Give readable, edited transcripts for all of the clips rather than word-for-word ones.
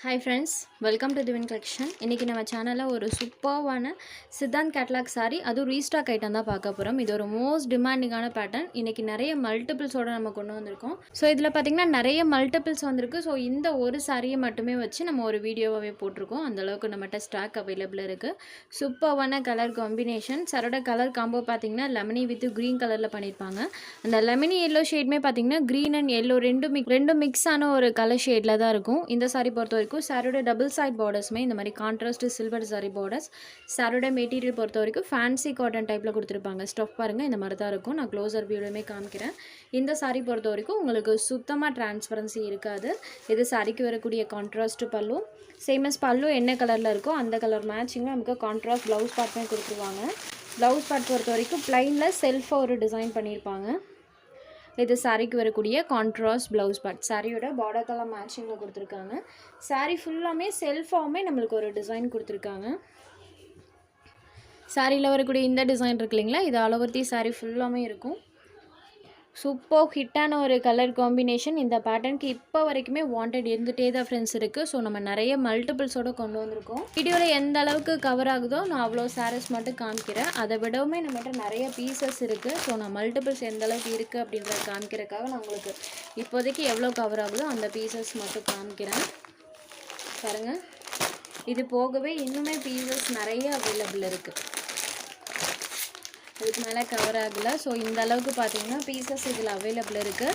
Hi friends, welcome to Divine Collection. இன்னைக்கு நம்ம சேனல்ல ஒரு சூப்பர்வான சித்தாந்த் கேட்லாக் சாரி அது ரீஸ்டாக் ஐட்டம் தான் பார்க்க போறோம். இது ஒரு மோஸ்ட் டிமாண்டிங்கான பேட்டர்ன். இன்னைக்கு நிறைய மல்டிபிள்ஸோட நம்ம கொண்டு வந்திருக்கோம். ஸோ இதில் பார்த்தீங்கன்னா நிறைய மல்டிபிள்ஸ் வந்திருக்கு. ஸோ இந்த ஒரு சாரியை மட்டுமே வச்சு நம்ம ஒரு வீடியோவாகவே போட்டிருக்கோம். அந்த அளவுக்கு நம்மகிட்ட ஸ்டாக் அவைலபிள் இருக்குது. சூப்பர்வான கலர் காம்பினேஷன். சாரோட கலர் காம்போ பார்த்தீங்கன்னா லெமனி வித் க்ரீன் கலரில் பண்ணியிருப்பாங்க. அந்த லெமனி எல்லோ ஷேடுமே பார்த்தீங்கன்னா க்ரீன் அண்ட் எல்லோ ரெண்டும் மிக்ஸ் ஆன ஒரு கலர் ஷேடில் தான் இருக்கும். இந்த சாரி பொறுத்த வரைக்கும் சாரோட டபுள் சைட் பார்டர்ஸுமே இந்த மாதிரி கான்ட்ராஸ்ட் சில்வர் சாரி பார்டர்ஸ். சாரோட மெட்டீரியல் பொறுத்த வரைக்கும் ஃபேன்சி காட்டன் டைப்பில் கொடுத்துருப்பாங்க. ஸ்டஃப் பாருங்கள் இந்த மாதிரி தான் இருக்கும். நான் க்ளோஸர் வியூலையுமே காமிக்கிறேன். இந்த சாரி பொறுத்த வரைக்கும் உங்களுக்கு சுத்தமாக டிரான்ஸ்பரன்சி இருக்காது. இது சாரிக்கு வரக்கூடிய கான்ட்ராஸ்ட் பல்லு. சேமஸ் பல்லு என்ன கலரில் இருக்கோ அந்த கலர் மேட்சிங்கில் நமக்கு கான்ட்ராஸ்ட் ப்ளவுஸ் பார்ட்டுமே கொடுத்துருவாங்க. ப்ளவுஸ் பார்ட் பொறுத்த வரைக்கும் ப்ளைனில் செல்ஃபாக ஒரு டிசைன் பண்ணியிருப்பாங்க. இது சாரிக்கு வரக்கூடிய கான்ட்ராஸ்ட் ப்ளவுஸ் பார்ட். சாரியோட பார்டர் கலர் மேட்சிங்கில் கொடுத்துருக்காங்க. சாரி ஃபுல்லாமே செல்ஃபாகவுமே நம்மளுக்கு ஒரு டிசைன் கொடுத்துருக்காங்க. சாரியில் வரக்கூடிய இந்த டிசைன் இருக்கு இல்லைங்களா, இது அளவர்த்தி சாரி ஃபுல்லாமே இருக்கும். சூப்பர் ஹிட்டான ஒரு கலர் காம்பினேஷன். இந்த பேட்டர்னுக்கு இப்போ வரைக்குமே வாண்டட் இருந்துகிட்டே தான் ஃப்ரெண்ட்ஸ் இருக்குது. ஸோ நம்ம நிறைய மல்டிபிள்ஸோடு கொண்டு வந்திருக்கோம். வீடியோவில் எந்த அளவுக்கு கவர் ஆகுதோ நான் அவ்வளோ சாரீஸ் மட்டும் காமிக்கிறேன். அதை விடவுமே நம்மகிட்ட நிறைய பீசஸ் இருக்குது. ஸோ நான் மல்டிபிள்ஸ் எந்த அளவுக்கு இருக்குது அப்படின்றத காமிக்கிறதுக்காக நான் உங்களுக்கு இப்போதைக்கு எவ்வளோ கவர் ஆகுதோ அந்த பீசஸ் மட்டும் காமிக்கிறேன். பாருங்கள், இது போகவே இன்னுமே பீசஸ் நிறைய அவைலபிள் இருக்குது. இதுக்கு மேலே கவர் ஆகலை. ஸோ இந்த அளவுக்கு பார்த்தீங்கன்னா பீசஸ் இதில் அவைலபிள் இருக்குது.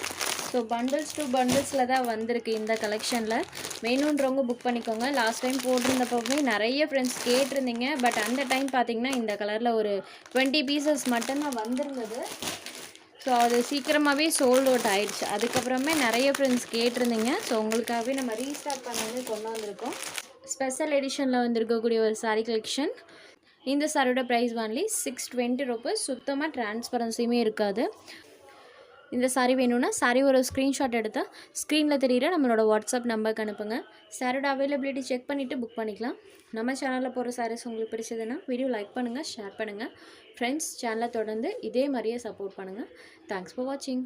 ஸோ பண்டில்ஸ் டு பண்டில்ஸில் தான் வந்திருக்கு இந்த கலெக்ஷனில். வேணுன்றவங்க புக் பண்ணிக்கோங்க. லாஸ்ட் டைம் போட்டிருந்தப்போவே நிறைய ஃப்ரெண்ட்ஸ் கேட்டிருந்தீங்க. பட் அந்த டைம் பார்த்தீங்கன்னா இந்த கலரில் ஒரு 20 பீசஸ் மட்டும்தான் வந்திருந்தது. ஸோ அது சீக்கிரமாகவே சோல்ட் அவுட் ஆயிடுச்சு. அதுக்கப்புறமே நிறைய ஃப்ரெண்ட்ஸ் கேட்டிருந்தீங்க. ஸோ உங்களுக்காகவே நம்ம ரீஸ்டாக் பண்ணி கொண்டு வந்திருக்கோம். ஸ்பெஷல் எடிஷனில் வந்திருக்கக்கூடிய ஒரு சாரீ கலெக்ஷன். இந்த சாரியோட ப்ரைஸ் ஒன்லி 620 ருபீஸ். சுத்தமாக டிரான்ஸ்பரன்சியுமே இருக்காது. இந்த சாரி வேணும்னா சாரி ஒரு ஸ்க்ரீன்ஷாட் எடுத்து ஸ்க்ரீனில் தெரிகிற நம்மளோட வாட்ஸ்அப் நம்பருக்கு அனுப்புங்க. சாரியோட அவைலபிலிட்டி செக் பண்ணிவிட்டு புக் பண்ணிக்கலாம். நம்ம சேனலில் போகிற சாரீஸ் உங்களுக்கு பிடிச்சதுன்னா வீடியோ லைக் பண்ணுங்கள், ஷேர் பண்ணுங்கள். ஃப்ரெண்ட்ஸ், சேனலை தொடர்ந்து இதே மாதிரியே சப்போர்ட் பண்ணுங்கள். தேங்க்ஸ் ஃபார் வாட்சிங்.